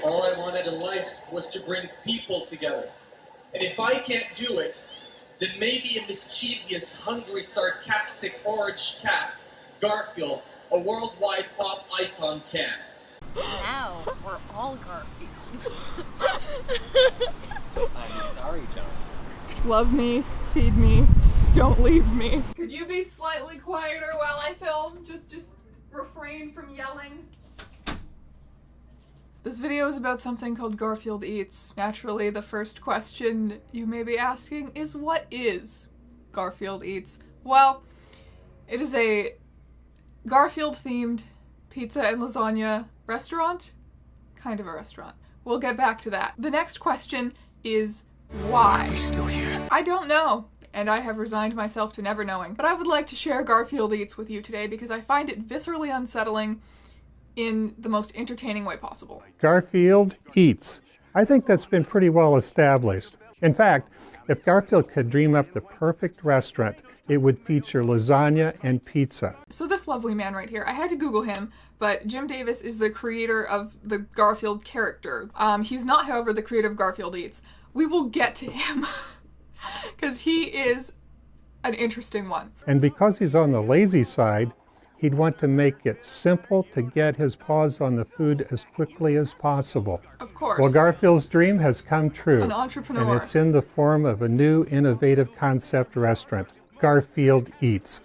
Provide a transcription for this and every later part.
All I wanted in life was to bring people together. And if I can't do it, then maybe a mischievous, hungry, sarcastic orange cat, Garfield, a worldwide pop icon, can. Now we're all Garfield. I'm sorry, John. Love me, feed me, don't leave me. Could you be slightly quieter while I film? Just refrain from yelling. This video is about something called Garfield Eats. Naturally, the first question you may be asking is, what is Garfield Eats? Well, it is a Garfield-themed pizza and lasagna restaurant. Kind of a restaurant. We'll get back to that. The next question is, why? Are you still here? I don't know, and I have resigned myself to never knowing. But I would like to share Garfield Eats with you today because I find it viscerally unsettling in the most entertaining way possible. Garfield Eats. I think that's been pretty well established. In fact, if Garfield could dream up the perfect restaurant, it would feature lasagna and pizza. So this lovely man right here, I had to Google him, but Jim Davis is the creator of the Garfield character. He's not, however, the creator of Garfield Eats. We will get to him, because he is an interesting one. And because he's on the lazy side, he'd want to make it simple to get his paws on the food as quickly as possible. Of course. Well, Garfield's dream has come true. An entrepreneur. And it's in the form of a new innovative concept restaurant, Garfield Eats.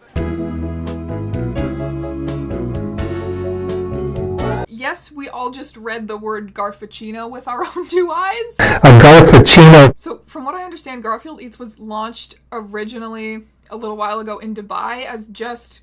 Yes, we all just read the word Garfuccino with our own two eyes. A Garfuccino. So from what I understand, Garfield Eats was launched originally a little while ago in Dubai as just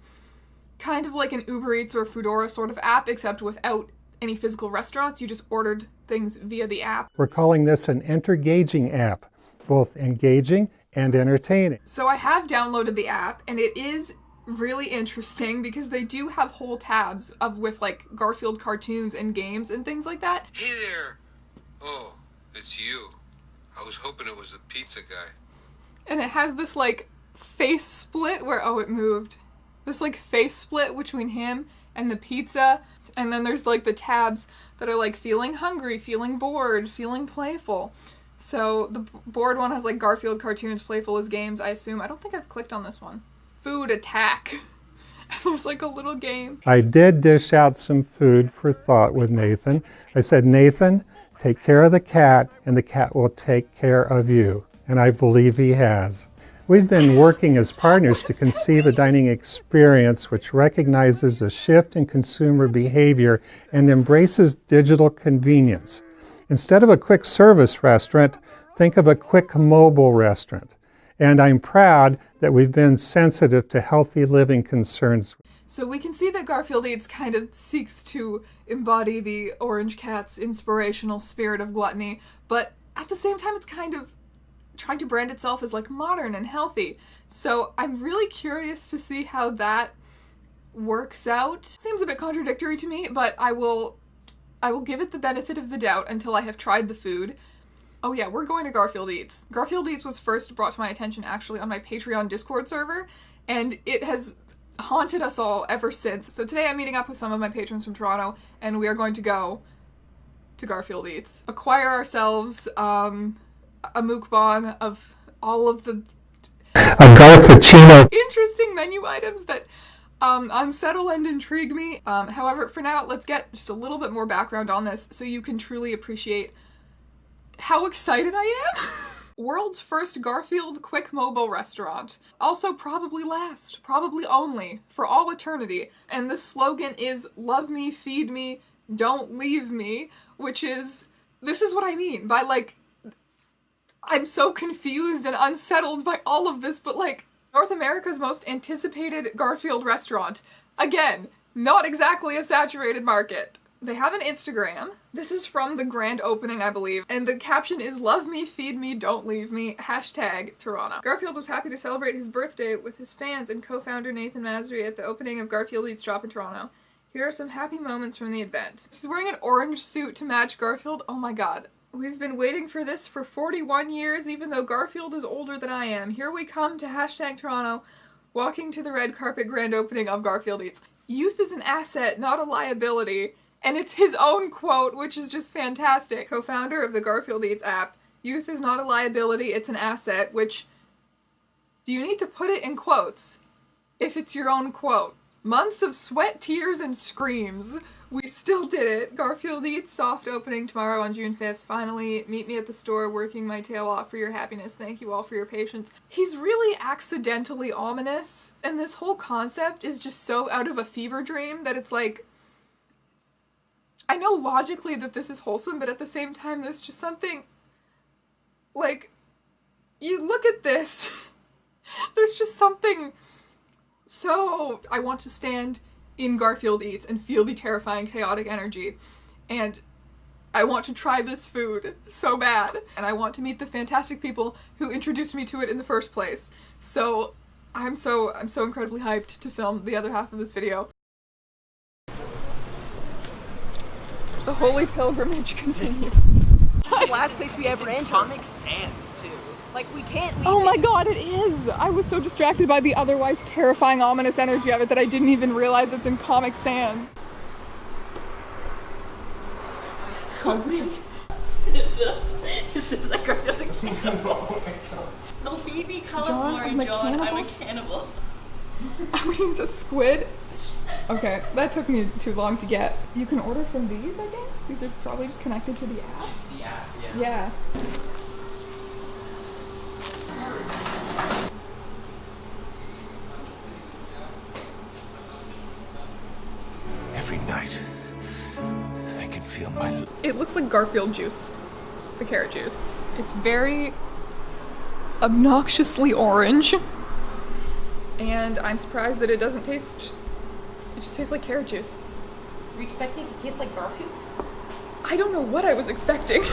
kind of like an Uber Eats or Foodora sort of app, except without any physical restaurants. You just ordered things via the app. We're calling this an entergaging app, both engaging and entertaining. So I have downloaded the app, and it is really interesting because they do have whole tabs with like Garfield cartoons and games and things like that. Hey there! Oh, it's you. I was hoping it was the pizza guy. And it has this like face split where, oh, it moved. This like face split between him and the pizza, and then there's like the tabs that are like feeling hungry, feeling bored, feeling playful. So the bored one has like Garfield cartoons, playful as games, I assume. I don't think I've clicked on this one. Food attack. There's like a little game. I did dish out some food for thought with Nathan. I said, Nathan, take care of the cat and the cat will take care of you. And I believe he has. We've been working as partners to conceive a dining experience which recognizes a shift in consumer behavior and embraces digital convenience. Instead of a quick service restaurant, think of a quick mobile restaurant. And I'm proud that we've been sensitive to healthy living concerns. So we can see that Garfield Eats kind of seeks to embody the orange cat's inspirational spirit of gluttony, but at the same time it's kind of trying to brand itself as like modern and healthy. So I'm really curious to see how that works out. Seems a bit contradictory to me, but I will give it the benefit of the doubt until I have tried the food. Oh yeah, we're going to Garfield Eats. Garfield Eats was first brought to my attention actually on my Patreon Discord server, and it has haunted us all ever since. So today I'm meeting up with some of my patrons from Toronto, and we are going to go to Garfield Eats. Acquire ourselves a mukbang of all of the A Garfuccino. interesting menu items that unsettle and intrigue me. However, for now, let's get just a little bit more background on this so you can truly appreciate how excited I am. World's first Garfield quick mobile restaurant. Also probably last, probably only, for all eternity. And the slogan is, love me, feed me, don't leave me, which is, this is what I mean by like, I'm so confused and unsettled by all of this, but like, North America's most anticipated Garfield restaurant. Again, not exactly a saturated market. They have an Instagram. This is from the grand opening, I believe, and the caption is, love me, feed me, don't leave me, #Toronto. Garfield was happy to celebrate his birthday with his fans and co-founder Nathan Masry at the opening of Garfield Eats Shop in Toronto. Here are some happy moments from the event. He's wearing an orange suit to match Garfield. Oh my god. We've been waiting for this for 41 years, even though Garfield is older than I am. Here we come to #Toronto, walking to the red carpet grand opening of Garfield Eats. Youth is an asset, not a liability. And it's his own quote, which is just fantastic. Co-founder of the GarfieldEATS app. Youth is not a liability, it's an asset, which... Do you need to put it in quotes? If it's your own quote. Months of sweat, tears, and screams. We still did it. GarfieldEATS soft opening tomorrow on June 5th. Finally, meet me at the store working my tail off for your happiness. Thank you all for your patience. He's really accidentally ominous, and this whole concept is just so out of a fever dream that it's like... I know logically that this is wholesome, but at the same time there's just something... Like, you look at this, there's just something so... I want to stand in GarfieldEATS and feel the terrifying chaotic energy, and I want to try this food so bad, and I want to meet the fantastic people who introduced me to it in the first place. So I'm so incredibly hyped to film the other half of this video. The holy pilgrimage continues. It's the last place we ever entered. Comic Sans too. Like, we can't leave Oh my it. god, it is! I was so distracted by the otherwise terrifying, ominous energy of it that I didn't even realize it's in Comic Sans. This is like Garfield's a cannibal. Oh, Phoebe, John, I'm a cannibal? I'm a cannibal. He's a squid? Okay, that took me too long to get. You can order from these, I guess? These are probably just connected to the app? It's the app, yeah. Yeah. Every night, I can feel my... It looks like Garfield juice. The carrot juice. It's very obnoxiously orange. And I'm surprised that it doesn't taste... It just tastes like carrot juice. Were you expecting it to taste like Garfield? I don't know what I was expecting.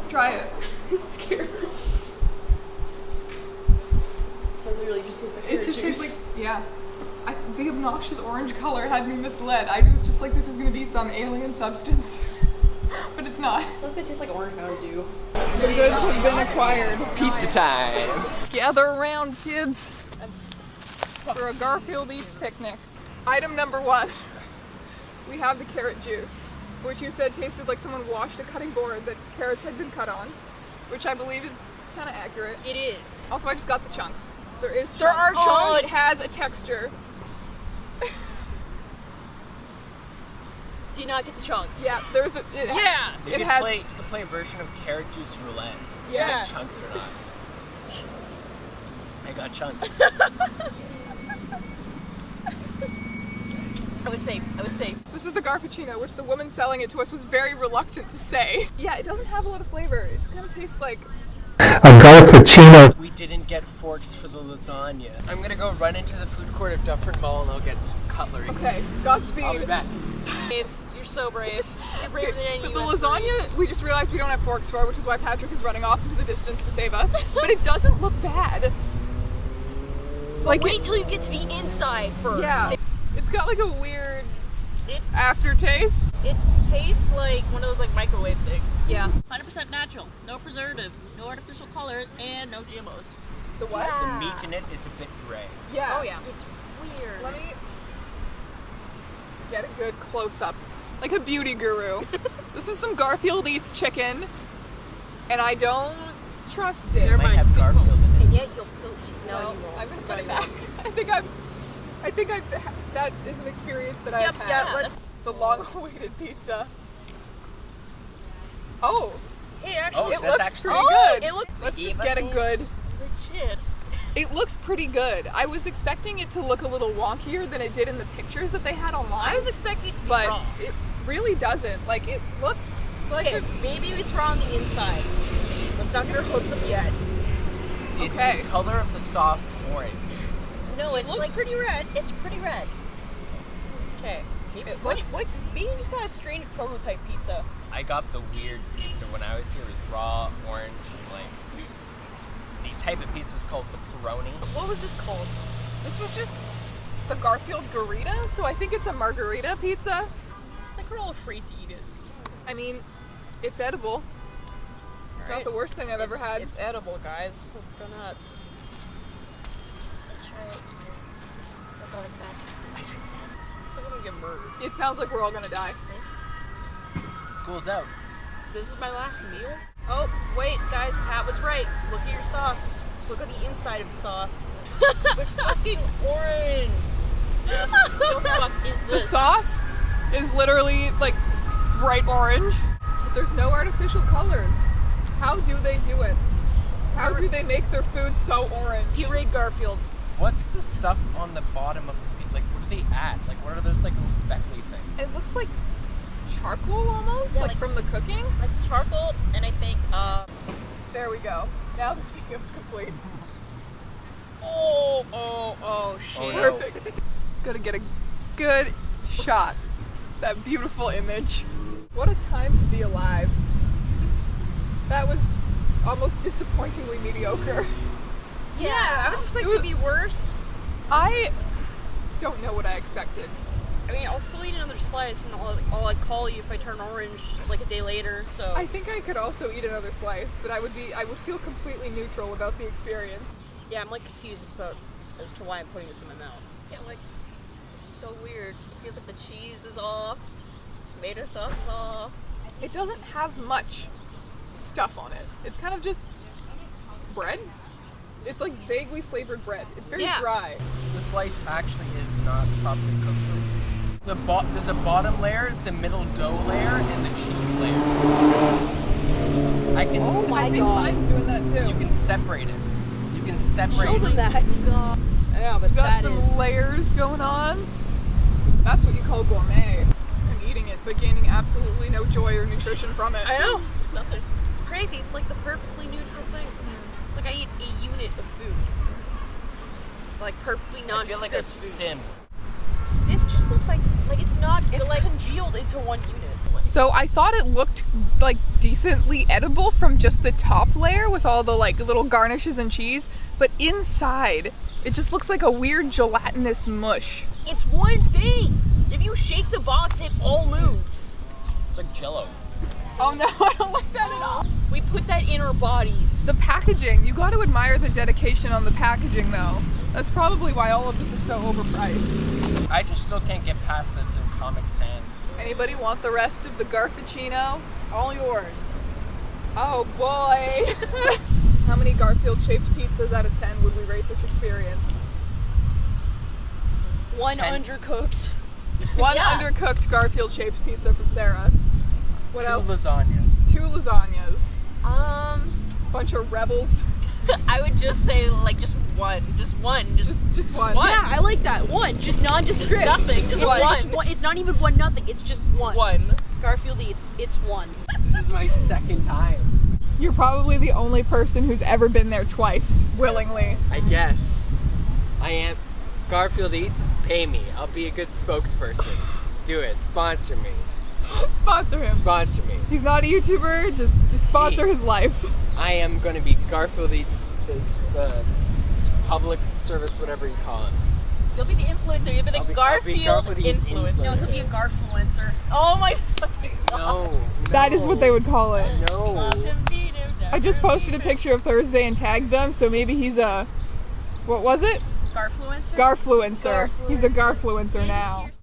Try it. I'm scared. It literally just tastes like It carrot just juice. tastes like, yeah. The obnoxious orange color had me misled. I was just like, this is gonna be some alien substance. But it's not. It's gonna taste like orange Mountain Dew. The goods have been acquired. Pizza time! Gather around, kids, for a GarfieldEATS picnic. Item number 1. We have the carrot juice, which you said tasted like someone washed a cutting board that carrots had been cut on, which I believe is kind of accurate. It is. Also, I just got the chunks. There is chunks. There are chunks? Oh, it has a texture. Do not get the chunks. Yeah, there's a... Yeah! You It can has... play, you can play a version of carrot juice roulette. Yeah. You get chunks or not. I got chunks. I was safe. I was safe. This is the Garfuccino, which the woman selling it to us was very reluctant to say. Yeah, it doesn't have a lot of flavor. It just kind of tastes like... A Garfuccino. We didn't get forks for the lasagna. I'm gonna go run into the food court of Dufferin Mall and I'll get some cutlery. Okay, Godspeed. I'll be back. Brave. You're so brave. You're braver than any The of us. lasagna, we just realized we don't have forks for, which is why Patrick is running off into the distance to save us. But it doesn't look bad. Like, wait till you get to the inside first. Yeah. It's got like a weird aftertaste. It tastes like one of those like microwave things. Yeah. 100% natural, no preservative, no artificial colors, and no GMOs. The what? The meat in it is a bit gray. Yeah. Oh yeah. It's weird. Let me get a good close-up. Like a beauty guru. This is some GarfieldEATS chicken, and I don't trust it. It might have Garfield in it. And yet you'll still eat. No, you won't. I'm gonna put it back. I think that is an experience that I've had. Yeah. The long-awaited pizza. Oh, Hey, actually, Oh, it so looks that's actually pretty good. it looks. Let's Eat just get a muscles. good. Legit. It looks pretty good. I was expecting it to look a little wonkier than it did in the pictures that they had online. I was expecting it to be but raw. it really doesn't. Like, it looks like Okay, maybe it's raw on the inside. Let's not get our hopes up yet. Is Okay. the color of the sauce orange? No, It it's looks like pretty red. It's pretty red. Okay. It What, looks. maybe you just got a strange prototype pizza. I got the weird pizza when I was here. It was raw, orange, and like... The type of pizza was called the pepperoni. What was this called? This was just the Garfield Garita, so I think it's a margarita pizza. Like we're all afraid to eat it. I mean, it's edible. It's not the worst thing I've ever had. It's edible, guys. Let's go nuts. Try it. Oh god, it's back. Ice cream. I feel like I'm gonna get murdered. It sounds like we're all gonna die. School's out. This is my last meal? Oh, wait, guys, Pat was right. Look at your sauce. Look at the inside of the sauce. It's fucking orange. What the fuck is The this? sauce is literally like bright orange, but there's no artificial colors. How do they do it? How do they make their food so orange? Pureed Garfield. What's the stuff on the bottom of the pizza? Like, what do they add? Like, what are those like little speckly things? It looks like charcoal almost, Yeah, like like- from the cooking. Like charcoal, and I think, There we go. Now this video's complete. Oh, shit. Oh, no. Perfect. Just gotta get a good shot. That beautiful image. What a time to be alive. That was almost disappointingly mediocre. Yeah, I was expecting It to be worse. I don't know what I expected. I mean, I'll still eat another slice, and I'll like call you if I turn orange like a day later. So I think I could also eat another slice, but I would feel completely neutral about the experience. yeah, I'm like confused as to why I'm putting this in my mouth. yeah, like, it's so weird. It feels like the cheese is off, tomato sauce is off. It doesn't have much stuff on it. It's kind of just bread. It's like vaguely flavored bread. It's very Yeah. dry. The slice actually is not properly cooked. There's a bottom layer, the middle dough layer, and the cheese layer. I can. I think mine's doing that too. You can separate it. You can separate. Show them that. I know, but Got that some is layers going on. That's what you call gourmet. I'm eating it, but gaining absolutely no joy or nutrition from it. I know. Nothing. It's crazy. It's like the perfectly neutral thing. It's like I eat a unit of food. Like perfectly I feel like a nondescript food. sim. This just looks like It's not, it's like, congealed into one unit. So I thought it looked like decently edible from just the top layer with all the like little garnishes and cheese, but inside it just looks like a weird gelatinous mush. It's one thing. If you shake the box, it all moves. It's like Jello. Oh no, I don't like that at all. We put that in our bodies. The packaging, you got to admire the dedication on the packaging though. That's probably why all of this is so overpriced. I just still can't get past that it's in Comic Sans. Anybody want the rest of the Garfuccino? All yours. Oh boy. How many Garfield shaped pizzas out of 10 would we rate this experience? One 10. undercooked. One Yeah. undercooked Garfield shaped pizza from Sarah. What 2 else? lasagnas. 2 lasagnas. Bunch of rebels. I would just say, like, just one. Just one. Just one. One. Yeah, I like that. One, just nondescript. Nothing. It's Just one. one. It's one. It's not even one nothing. It's just one. One. Garfield Eats. It's one. This is my second time. You're probably the only person who's ever been there twice, willingly. I guess. I am. Garfield Eats, pay me. I'll be a good spokesperson. Do it. Sponsor me. Sponsor him. Sponsor me. He's not a YouTuber, just sponsor his life. I am going to be Garfield Eats, public service, whatever you call it. You'll be the influencer. You'll be the I'll be Garfield Garfield Eats influencer. No, he'll be a Garfluencer. Oh my fucking god. No. That is what they would call it. No. I just posted a picture of Thursday and tagged them, so maybe he's a, what was it? Garfluencer? Garfluencer. He's a Garfluencer now. Cheers.